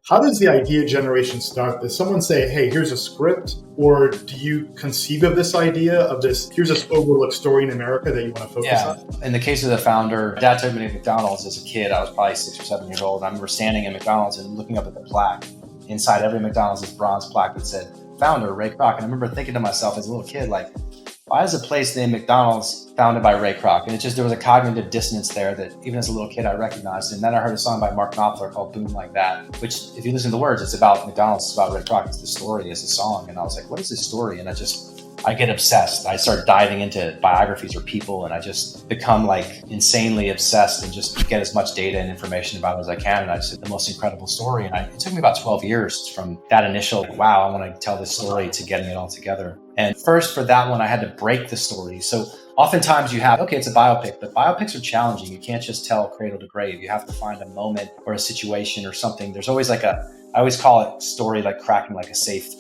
How does the idea generation start? Does someone say, hey, here's a script? Or do you conceive of this idea of this, here's this overlooked story in America that you want to focus on? In the case of the founder, Dad took me to McDonald's as a kid. I was probably 6 or 7 years old. I remember standing in McDonald's and looking up at the plaque. Inside every McDonald's, this bronze plaque that said, founder, Ray Kroc. And I remember thinking to myself as a little kid, like, why is a place named McDonald's founded by Ray Kroc? And there was a cognitive dissonance there that even as a little kid, I recognized. And then I heard a song by Mark Knopfler called Boom Like That, which if you listen to the words, it's about McDonald's, it's about Ray Kroc. It's the story, it's a song. And I was like, what is this story? And I get obsessed. I start diving into biographies or people, and I just become like insanely obsessed and just get as much data and information about it as I can. And I just the most incredible story. And it took me about 12 years from that initial, wow, I want to tell this story, to getting it all together. And first for that one, I had to break the story. So oftentimes you have, okay, it's a biopic, but biopics are challenging. You can't just tell cradle to grave. You have to find a moment or a situation or something. There's always I always call it story like cracking a safe.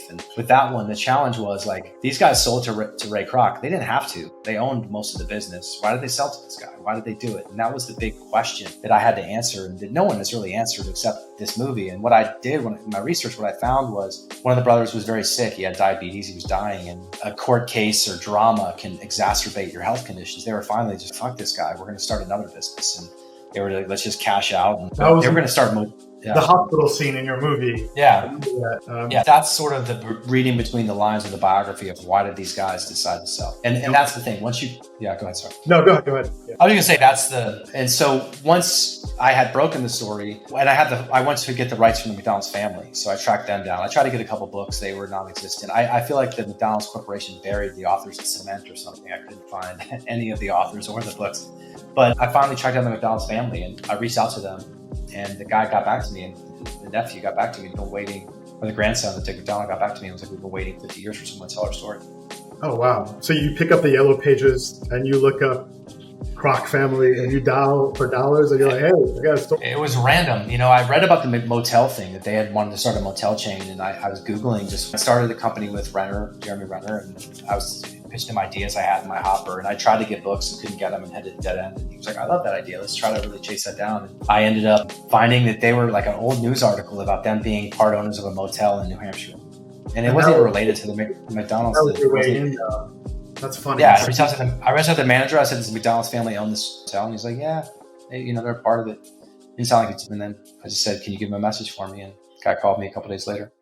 And with that one, the challenge was like, these guys sold to Ray Kroc. They didn't have to. They owned most of the business. Why did they sell to this guy? Why did they do it? And that was the big question that I had to answer, and that no one has really answered except this movie. And what I did in my research, what I found was one of the brothers was very sick. He had diabetes. He was dying. And a court case or drama can exacerbate your health conditions. They were finally just, fuck this guy. We're going to start another business. And they were like, let's just cash out. And they were going to start the hospital scene in your movie. Yeah. That's sort of the reading between the lines of the biography of why did these guys decide to sell. And that's the thing. Go ahead, sorry. No, go ahead. Yeah. I was going to say and so once I had broken the story, and I went to get the rights from the McDonald's family. So I tracked them down. I tried to get a couple books. They were non-existent. I feel like the McDonald's Corporation buried the authors in cement or something. I couldn't find any of the authors or the books. But I finally tracked down the McDonald's family, and I reached out to them. And the guy got back to me, and the nephew got back to me. Or the grandson that took McDonald got back to me and was like, we've been waiting 50 years for someone to tell our story. Oh, wow. So you pick up the yellow pages and you look up Kroc family and you dial for dollars and you're like, hey, I got a story. It was random. I read about the motel thing, that they had wanted to start a motel chain. And I was Googling, I started the company with Jeremy Renner, and I was pitched him ideas I had in my hopper, and I tried to get books and couldn't get them and had to dead end. And he was like, I love that idea. Let's try to really chase that down. And I ended up finding that they were like an old news article about them being part owners of a motel in New Hampshire. And it wasn't even related to the McDonald's. That was your way in, that's funny. Yeah, I reached out to the manager. I said, does the McDonald's family own this hotel? And he's like, yeah, they're part of it. Didn't sound like it. And then I just said, can you give him a message for me? And the guy called me a couple days later.